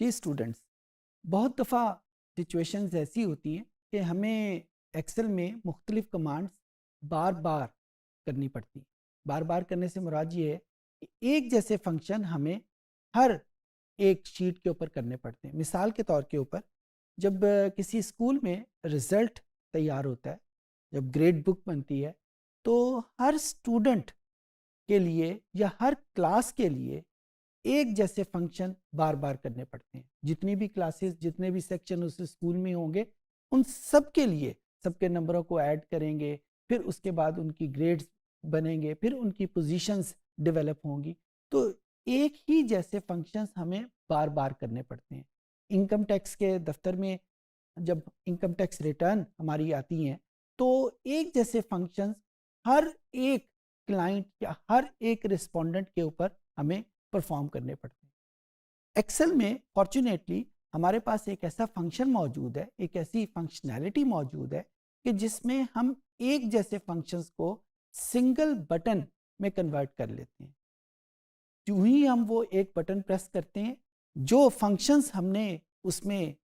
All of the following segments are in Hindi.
जी स्टूडेंट्स, बहुत दफ़ा सिचुएशंस ऐसी होती हैं कि हमें एक्सेल में मुख्तलिफ कमांड्स बार बार करनी पड़ती हैं। बार बार करने से मुराद ये है कि एक जैसे फंक्शन हमें हर एक शीट के ऊपर करने पड़ते हैं। मिसाल के तौर के ऊपर जब किसी स्कूल में रिज़ल्ट तैयार होता है, जब ग्रेड बुक बनती है, तो हर स्टूडेंट के लिए या हर क्लास के लिए एक जैसे फंक्शन बार बार करने पड़ते हैं। जितनी भी क्लासेस, जितने भी सेक्शन उस स्कूल में होंगे, उन सब के लिए सबके नंबरों को ऐड करेंगे, फिर उसके बाद उनकी ग्रेड्स बनेंगे, फिर उनकी पोजीशंस डेवलप होंगी। तो एक ही जैसे फंक्शंस हमें बार बार करने पड़ते हैं। इनकम टैक्स के दफ्तर में जब इनकम टैक्स रिटर्न हमारी आती हैं, तो एक जैसे फंक्शंस हर एक क्लाइंट या हर एक रिस्पोंडेंट के ऊपर हमें परफॉर्म करने पड़ते हैं। एक्सेल में फॉर्चुनेटली हमारे पास एक ऐसा फंक्शन मौजूद है, एक ऐसी फंक्शनैलिटी मौजूद है कि जिसमें हम एक जैसे फंक्शंस को सिंगल बटन में कन्वर्ट कर लेते हैं। जो ही हम वो एक बटन प्रेस करते हैं, जो फंक्शंस हमने उसमें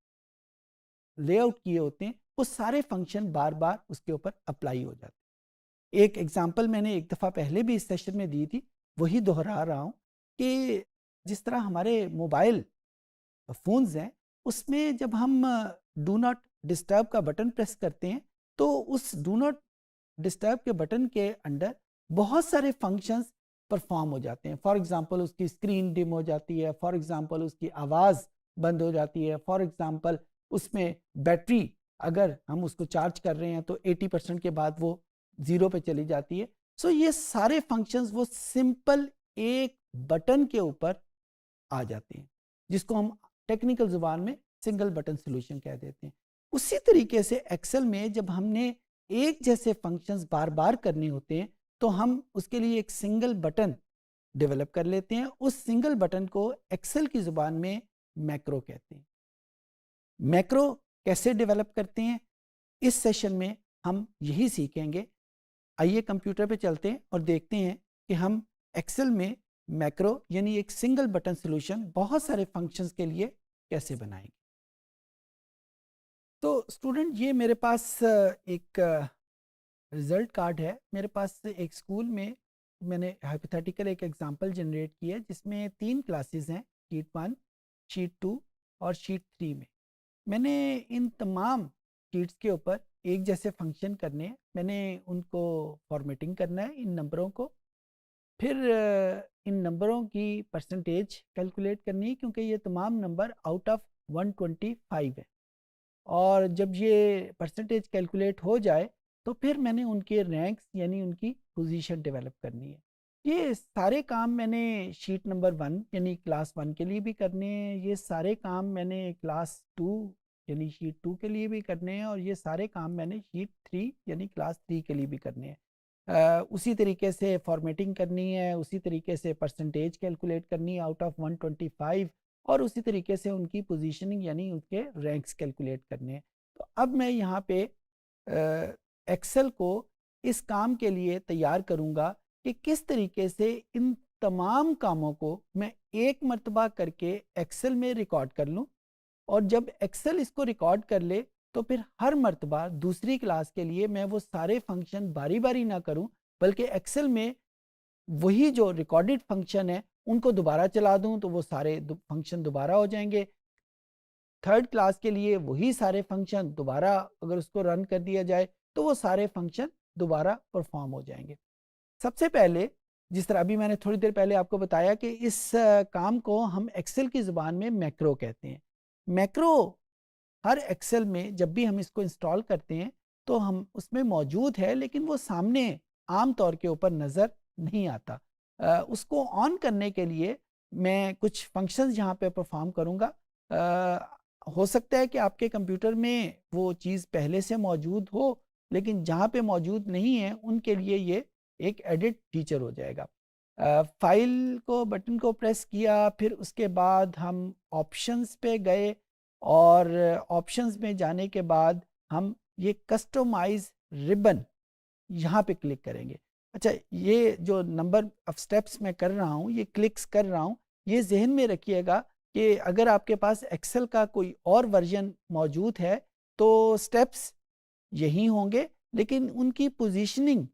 लेआउट किए होते हैं, वो सारे फंक्शन बार बार उसके ऊपर अप्लाई हो जाते हैं। एक एग्जांपल मैंने एक दफ़ा पहले भी इस सेशन में दी थी, वही दोहरा रहा हूँ कि जिस तरह हमारे मोबाइल फ़ोन्स हैं, उसमें जब हम डू नॉट डिस्टर्ब का बटन प्रेस करते हैं, तो उस डू नॉट डिस्टर्ब के बटन के अंडर बहुत सारे फंक्शंस परफॉर्म हो जाते हैं। फॉर एग्जांपल उसकी स्क्रीन डिम हो जाती है, फॉर एग्जांपल उसकी आवाज़ बंद हो जाती है, फॉर एग्जांपल उसमें बैटरी अगर हम उसको चार्ज कर रहे हैं तो 80% के बाद वो ज़ीरो पे चली जाती है। सो ये सारे फंक्शंस वो सिंपल एक बटन के ऊपर आ जाते हैं, जिसको हम टेक्निकल ज़ुबान में सिंगल बटन सॉल्यूशन कह देते हैं। उसी तरीके से एक्सेल में जब हमने एक जैसे फंक्शंस बार बार करने होते हैं, तो हम उसके लिए एक सिंगल बटन डेवलप कर लेते हैं। उस सिंगल बटन को एक्सेल की ज़ुबान में मैक्रो कहते हैं। मैक्रो कैसे डेवलप करते हैं, इस सेशन में हम यही सीखेंगे। आइए कंप्यूटर पे चलते हैं और देखते हैं कि हम एक्सेल में मैक्रो यानी एक सिंगल बटन सॉल्यूशन बहुत सारे फंक्शंस के लिए कैसे बनाएंगे। तो स्टूडेंट, ये मेरे पास एक रिजल्ट कार्ड है। मेरे पास एक स्कूल में मैंने हाइपोथेटिकल एक एग्जांपल जनरेट किया है, जिसमें 3 क्लासेस हैं, शीट 1, शीट 2 और शीट 3 में। मैंने इन तमाम शीट्स के ऊपर एक जैसे फंक्शन करने हैं। मैंने उनको फॉर्मेटिंग करना है इन नंबरों को, फिर इन नंबरों की परसेंटेज कैलकुलेट करनी है, क्योंकि ये तमाम नंबर आउट ऑफ 125 है। और जब ये परसेंटेज कैलकुलेट हो जाए, तो फिर मैंने उनके रैंक्स यानी उनकी पोजीशन डेवलप करनी है। ये सारे काम मैंने शीट नंबर 1 यानी क्लास 1 के लिए भी करने हैं, ये सारे काम मैंने क्लास 2 यानी शीट 2 के लिए भी करने हैं, और ये सारे काम मैंने शीट 3 यानी क्लास 3 के लिए भी करने हैं। उसी तरीके से फॉर्मेटिंग करनी है, उसी तरीके से परसेंटेज कैलकुलेट करनी है आउट ऑफ 125, और उसी तरीके से उनकी पोजीशनिंग यानी उनके रैंक्स कैलकुलेट करने हैं। तो अब मैं यहाँ पे एक्सेल को इस काम के लिए तैयार करूँगा कि किस तरीके से इन तमाम कामों को मैं एक मर्तबा करके एक्सेल में रिकॉर्ड कर लूँ, और जब एक्सेल इसको रिकॉर्ड कर ले, तो फिर हर मर्तबा दूसरी क्लास के लिए मैं वो सारे फंक्शन बारी बारी ना करूं, बल्कि एक्सेल में वही जो रिकॉर्डेड फंक्शन है उनको दोबारा चला दूं, तो वो सारे फंक्शन दोबारा हो जाएंगे। थर्ड क्लास के लिए वही सारे फंक्शन दोबारा अगर उसको रन कर दिया जाए, तो वो सारे फंक्शन दोबारा परफॉर्म हो जाएंगे। सबसे पहले, जिस तरह अभी मैंने थोड़ी देर पहले आपको बताया कि इस काम को हम एक्सेल की ज़ुबान में मैक्रो कहते हैं। मैक्रो हर एक्सेल में जब भी हम इसको इंस्टॉल करते हैं, तो हम उसमें मौजूद है, लेकिन वो सामने आम तौर के ऊपर नज़र नहीं आता। उसको ऑन करने के लिए मैं कुछ फंक्शंस यहाँ पे परफॉर्म करूँगा। हो सकता है कि आपके कंप्यूटर में वो चीज़ पहले से मौजूद हो, लेकिन जहाँ पे मौजूद नहीं है उनके लिए ये एक एडिट फीचर हो जाएगा। फाइल को बटन को प्रेस किया, फिर उसके बाद हम ऑप्शंस पे गए, और ऑप्शंस में जाने के बाद हम ये कस्टमाइज रिबन यहाँ पे क्लिक करेंगे। अच्छा, ये जो नंबर ऑफ स्टेप्स मैं कर रहा हूँ, ये क्लिक्स कर रहा हूँ, ये ज़हन में रखिएगा कि अगर आपके पास एक्सेल का कोई और वर्जन मौजूद है तो स्टेप्स यही होंगे, लेकिन उनकी पोजीशनिंग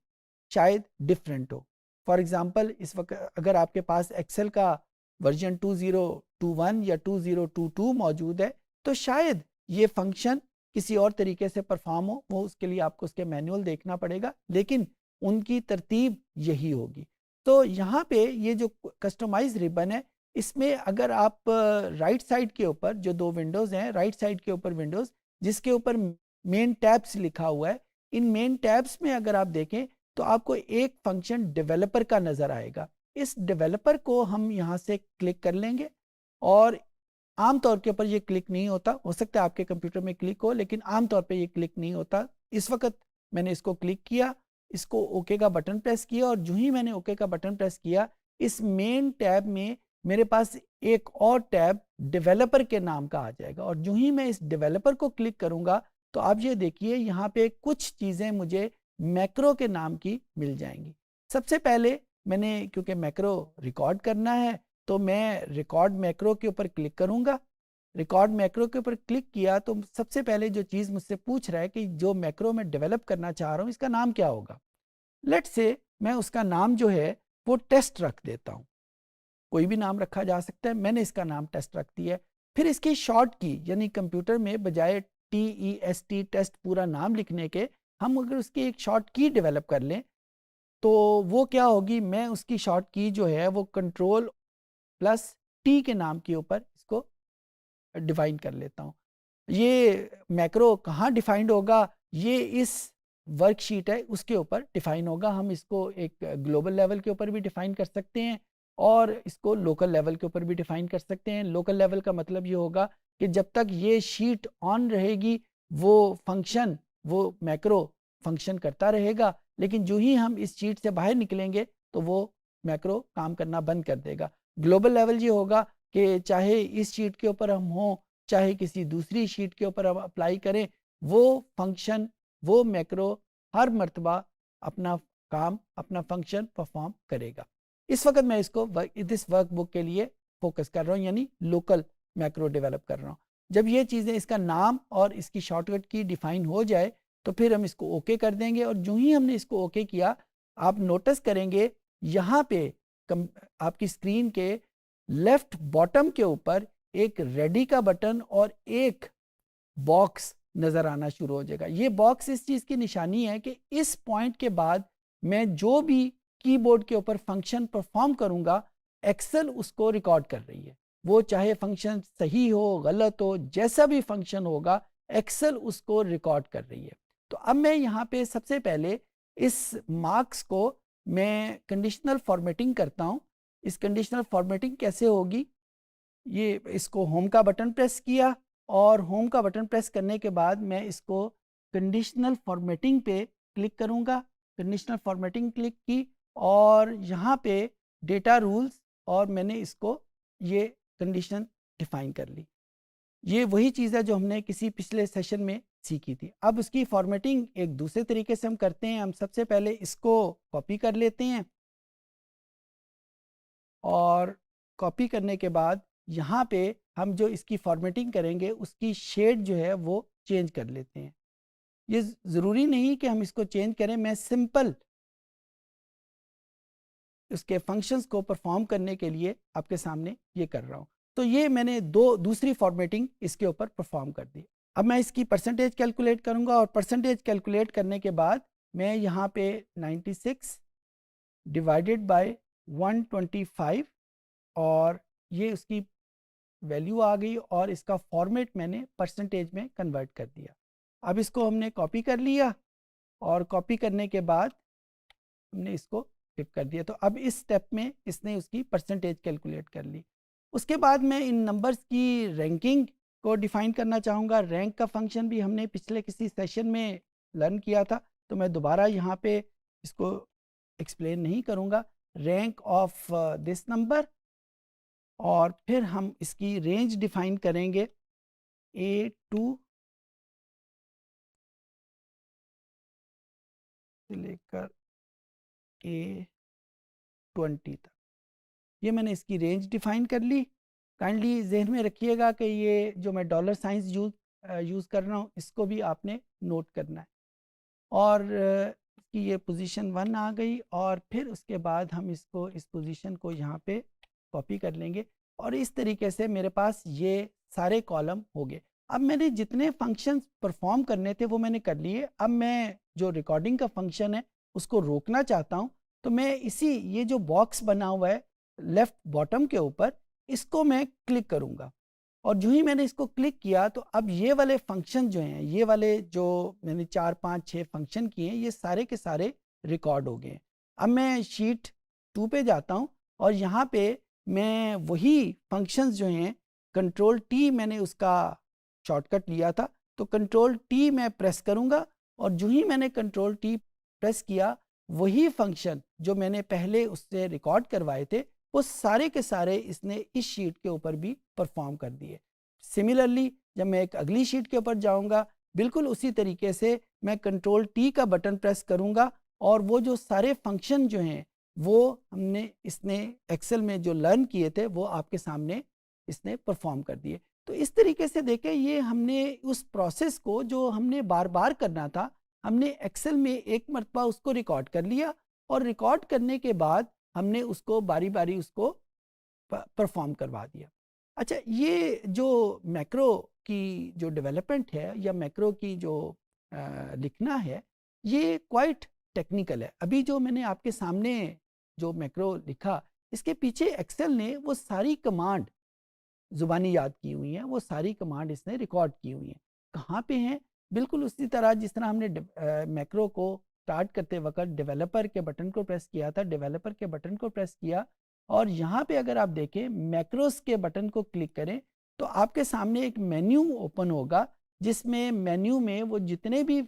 शायद डिफरेंट हो। फॉर एग्जांपल इस वक्त अगर आपके पास एक्सेल का वर्जन 2021 या 2022 मौजूद है तो शायद ये फंक्शन किसी और तरीके से परफॉर्म हो, वो उसके लिए आपको उसके मैनुअल देखना पड़ेगा, लेकिन उनकी तरतीब यही होगी। तो यहाँ पे ये जो कस्टमाइज रिबन है, इसमें अगर आप राइट साइड के ऊपर जो दो विंडोज़ हैं, राइट साइड के ऊपर विंडोज़ जिसके ऊपर मेन टैब्स लिखा हुआ है, इन मेन टैब्स में अगर आप देखें तो आपको एक फंक्शन डेवलपर का नज़र आएगा। इस डेवलपर को हम यहाँ से क्लिक कर लेंगे और आमतौर के ऊपर ये क्लिक नहीं होता, हो सकता है आपके कंप्यूटर में क्लिक हो, लेकिन आमतौर पे ये क्लिक नहीं होता। इस वक्त मैंने इसको क्लिक किया, इसको ओके का बटन प्रेस किया और जो ही मैंने ओके का बटन प्रेस किया, इस मेन टैब में मेरे पास एक और टैब डेवलपर के नाम का आ जाएगा और जो ही मैं इस डेवलपर को क्लिक करूंगा तो आप ये देखिए यहाँ पे कुछ चीज़ें मुझे मैक्रो के नाम की मिल जाएंगी। सबसे पहले मैंने क्योंकि मैक्रो रिकॉर्ड करना है तो मैं रिकॉर्ड मैक्रो के ऊपर क्लिक करूंगा। रिकॉर्ड मैक्रो के ऊपर क्लिक किया तो सबसे पहले जो चीज़ मुझसे पूछ रहा है कि जो मैक्रो मैं डेवलप करना चाह रहा हूँ इसका नाम क्या होगा। लेट से मैं उसका नाम जो है वो टेस्ट रख देता हूँ। कोई भी नाम रखा जा सकता है, मैंने इसका नाम टेस्ट रख दिया है। फिर इसकी शॉर्ट की यानी कंप्यूटर में बजाय TEST टेस्ट पूरा नाम लिखने के हम अगर उसकी एक शॉर्ट की डेवलप कर लें तो वो क्या होगी, मैं उसकी शॉर्ट की जो है वो Ctrl+T के नाम के ऊपर इसको डिफाइन कर लेता हूँ। ये मैक्रो कहाँ डिफाइंड होगा, ये इस वर्कशीट है उसके ऊपर डिफाइन होगा। हम इसको एक ग्लोबल लेवल के ऊपर भी डिफाइन कर सकते हैं और इसको लोकल लेवल के ऊपर भी डिफाइन कर सकते हैं। लोकल लेवल का मतलब ये होगा कि जब तक ये शीट ऑन रहेगी वो फंक्शन, वो मैक्रो फंक्शन करता रहेगा, लेकिन जो ही हम इस शीट से बाहर निकलेंगे तो वो मैक्रो काम करना बंद कर देगा। ग्लोबल लेवल ये होगा कि चाहे इस शीट के ऊपर हम हों चाहे किसी दूसरी शीट के ऊपर हम अप्लाई करें, वो फंक्शन, वो मैक्रो हर मर्तबा अपना काम, अपना फंक्शन परफॉर्म करेगा। इस वक्त मैं इसको इस वर्कबुक के लिए फोकस कर रहा हूँ, यानी लोकल मैक्रो डेवलप कर रहा हूँ। जब ये चीज़ें, इसका नाम और इसकी शॉर्टकट की डिफाइन हो जाए तो फिर हम इसको ओके कर देंगे और जो ही हमने इसको ओके किया, आप नोटिस करेंगे यहाँ पे आपकी स्क्रीन के लेफ्ट बॉटम के ऊपर एक रेडी का बटन और एक बॉक्स नजर आना शुरू हो जाएगा। ये बॉक्स इस चीज की निशानी है कि इस पॉइंट के बाद मैं जो भी कीबोर्ड के ऊपर फंक्शन परफॉर्म करूंगा, एक्सेल उसको रिकॉर्ड कर रही है। वो चाहे फंक्शन सही हो गलत हो, जैसा भी फंक्शन होगा एक्सेल उसको रिकॉर्ड कर रही है। तो अब मैं यहाँ पे सबसे पहले इस मार्क्स को मैं कंडीशनल फॉर्मेटिंग करता हूँ। इस कंडीशनल फॉर्मेटिंग कैसे होगी, ये इसको होम का बटन प्रेस किया और होम का बटन प्रेस करने के बाद मैं इसको कंडीशनल फॉर्मेटिंग पे क्लिक करूँगा। कंडीशनल फॉर्मेटिंग क्लिक की और यहाँ पे डेटा रूल्स और मैंने इसको ये कंडीशन डिफाइन कर ली। ये वही चीज़ है जो हमने किसी पिछले सेशन में सीखी थी। अब उसकी फॉर्मेटिंग एक दूसरे तरीके से हम करते हैं। हम सबसे पहले इसको कॉपी कर लेते हैं और कॉपी करने के बाद यहाँ पे हम जो इसकी फॉर्मेटिंग करेंगे उसकी शेड जो है वो चेंज कर लेते हैं। ये ज़रूरी नहीं कि हम इसको चेंज करें, मैं सिंपल उसके फंक्शंस को परफॉर्म करने के लिए आपके सामने ये कर रहा हूँ। तो ये मैंने दूसरी फॉर्मेटिंग इसके ऊपर परफॉर्म कर दी। अब मैं इसकी परसेंटेज कैलकुलेट करूँगा और परसेंटेज कैलकुलेट करने के बाद मैं यहाँ पे 96 डिवाइडेड बाय 125 और ये उसकी वैल्यू आ गई और इसका फॉर्मेट मैंने परसेंटेज में कन्वर्ट कर दिया। अब इसको हमने कॉपी कर लिया और कॉपी करने के बाद हमने इसको क्लिक कर दिया। तो अब इस स्टेप में इसने उसकी परसेंटेज कैलकुलेट कर ली। उसके बाद मैं इन नंबर्स की रैंकिंग को डिफाइन करना चाहूँगा। रैंक का फंक्शन भी हमने पिछले किसी सेशन में लर्न किया था, तो मैं दोबारा यहाँ पे इसको एक्सप्लेन नहीं करूँगा। रैंक ऑफ दिस नंबर और फिर हम इसकी रेंज डिफाइन करेंगे A2 से लेकर A20 तक। ये मैंने इसकी रेंज डिफाइन कर ली काइंडली जहन में रखिएगा कि ये जो मैं डॉलर साइंस यूज़ कर रहा हूँ इसको भी आपने नोट करना है। और इसकी ये पोजीशन 1 आ गई और फिर उसके बाद हम इसको इस पोजीशन को यहाँ पे कॉपी कर लेंगे और इस तरीके से मेरे पास ये सारे कॉलम हो गए। अब मैंने जितने फंक्शंस परफॉर्म करने थे वो मैंने कर लिए। अब मैं जो रिकॉर्डिंग का फंक्शन है उसको रोकना चाहता हूँ, तो मैं ये जो बॉक्स बना हुआ है लेफ्ट बॉटम के ऊपर, इसको मैं क्लिक करूँगा और जो ही मैंने इसको क्लिक किया तो अब ये वाले फंक्शन जो हैं, ये वाले जो मैंने 4, 5, 6 फंक्शन किए हैं, ये सारे के सारे रिकॉर्ड हो गए हैं। अब मैं शीट 2 पे जाता हूँ और यहाँ पे मैं वही फंक्शंस जो हैं, कंट्रोल टी मैंने उसका शॉर्टकट लिया था, तो कंट्रोल टी मैं प्रेस करूँगा और जो ही मैंने कंट्रोल टी प्रेस किया, वही फंक्शन जो मैंने पहले उससे रिकॉर्ड करवाए थे वो सारे के सारे इसने इस शीट के ऊपर भी परफॉर्म कर दिए। सिमिलरली जब मैं एक अगली शीट के ऊपर जाऊंगा, बिल्कुल उसी तरीके से मैं कंट्रोल टी का बटन प्रेस करूंगा और वो जो सारे फंक्शन जो हैं वो इसने एक्सेल में जो लर्न किए थे वो आपके सामने इसने परफॉर्म कर दिए। तो इस तरीके से देखें, ये हमने उस प्रोसेस को जो हमने बार बार करना था, हमने एक्सेल में एक मरतबा उसको रिकॉर्ड कर लिया और रिकॉर्ड करने के बाद हमने उसको बारी बारी उसको परफॉर्म करवा दिया। अच्छा, ये जो मैक्रो की जो डेवलपमेंट है या मैक्रो की जो लिखना है, ये क्वाइट टेक्निकल है। अभी जो मैंने आपके सामने जो मैक्रो लिखा, इसके पीछे एक्सेल ने वो सारी कमांड ज़ुबानी याद की हुई हैं, वो सारी कमांड इसने रिकॉर्ड की हुई हैं। कहाँ पे हैं? बिल्कुल उसी तरह जिस तरह हमने मैक्रो को स्टार्ट करते वक्त डेवलपर के बटन को प्रेस किया था, डेवलपर के बटन को प्रेस किया और यहाँ पे अगर आप देखें मैक्रोस के बटन को क्लिक करें तो आपके सामने एक मेन्यू ओपन होगा, जिसमें मेन्यू में वो जितने भी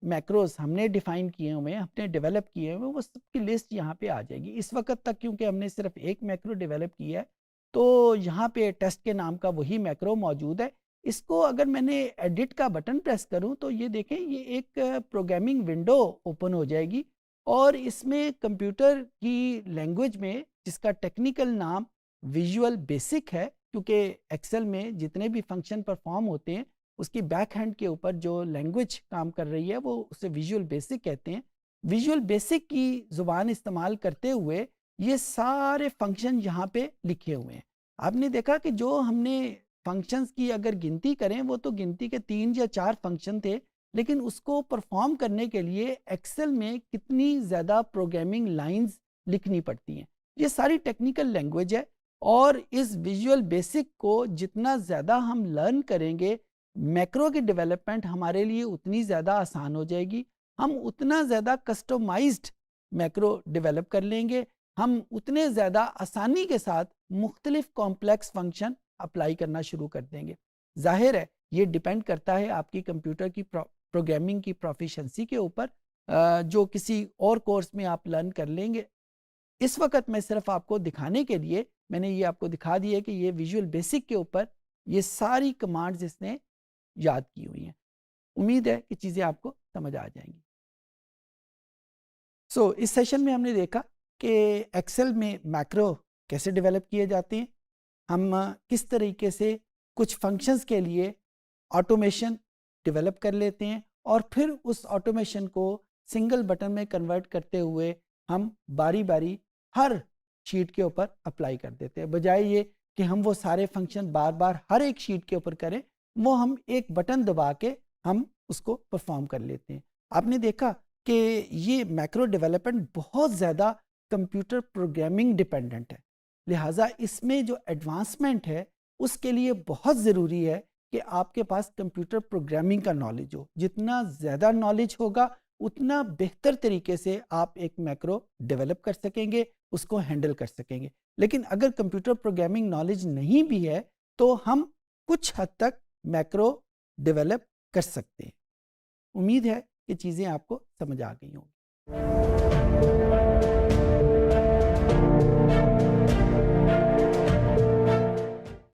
मैक्रोस हमने डिफाइन किए हुए हैं, हमने डेवलप किए हुए, वो सबकी लिस्ट यहाँ पे आ जाएगी। इस वक्त तक क्योंकि हमने सिर्फ एक मैक्रो डेवलप किया है, तो यहाँ पे टेस्ट के नाम का वही मैक्रो मौजूद है। इसको अगर मैंने एडिट का बटन प्रेस करूँ तो ये देखें, ये एक प्रोग्रामिंग विंडो ओपन हो जाएगी और इसमें कंप्यूटर की लैंग्वेज में, जिसका टेक्निकल नाम विजुअल बेसिक है, क्योंकि एक्सेल में जितने भी फंक्शन परफॉर्म होते हैं उसकी बैक हैंड के ऊपर जो लैंग्वेज काम कर रही है वो उसे विजुअल बेसिक कहते हैं। विजुअल बेसिक की ज़ुबान इस्तेमाल करते हुए ये सारे फंक्शन यहाँ पे लिखे हुए हैं। आपने देखा कि जो हमने फंक्शंस की अगर गिनती करें वो तो गिनती के 3 या 4 फंक्शन थे, लेकिन उसको परफॉर्म करने के लिए एक्सेल में कितनी ज़्यादा प्रोग्रामिंग लाइंस लिखनी पड़ती हैं। ये सारी टेक्निकल लैंग्वेज है और इस विजुअल बेसिक को जितना ज़्यादा हम लर्न करेंगे, मैक्रो की डेवलपमेंट हमारे लिए उतनी ज़्यादा आसान हो जाएगी। हम उतना ज़्यादा कस्टमाइज्ड मैक्रो डेवलप कर लेंगे, हम उतने ज़्यादा आसानी के साथ मुख्तलिफ कॉम्प्लेक्स फंक्शन अप्लाई करना शुरू कर देंगे। जाहिर है ये डिपेंड करता है आपकी कंप्यूटर की प्रोग्रामिंग की प्रोफिशेंसी के ऊपर, जो किसी और कोर्स में आप लर्न कर लेंगे। इस वक्त मैं सिर्फ आपको दिखाने के लिए मैंने ये आपको दिखा दिया कि ये विजुअल बेसिक के ऊपर ये सारी कमांड्स इसने याद की हुई हैं। उम्मीद है कि चीज़ें आपको समझ आ जाएंगी। इस सेशन में हमने देखा कि एक्सेल में मैक्रो कैसे डेवलप किए जाते हैं, हम किस तरीके से कुछ फंक्शंस के लिए ऑटोमेशन डेवलप कर लेते हैं और फिर उस ऑटोमेशन को सिंगल बटन में कन्वर्ट करते हुए हम बारी बारी हर शीट के ऊपर अप्लाई कर देते हैं। बजाय ये कि हम वो सारे फंक्शन बार बार हर एक शीट के ऊपर करें, वो हम एक बटन दबा के हम उसको परफॉर्म कर लेते हैं। आपने देखा कि ये मैक्रो डेवलपमेंट बहुत ज़्यादा कंप्यूटर प्रोग्रामिंग डिपेंडेंट है, लिहाजा इसमें जो एडवांसमेंट है उसके लिए बहुत ज़रूरी है कि आपके पास कंप्यूटर प्रोग्रामिंग का नॉलेज हो। जितना ज़्यादा नॉलेज होगा उतना बेहतर तरीके से आप एक मैक्रो डेवलप कर सकेंगे, उसको हैंडल कर सकेंगे। लेकिन अगर कंप्यूटर प्रोग्रामिंग नॉलेज नहीं भी है तो हम कुछ हद तक मैक्रो डेवलप कर सकते हैं। उम्मीद है कि चीज़ें आपको समझ आ गई होंगी।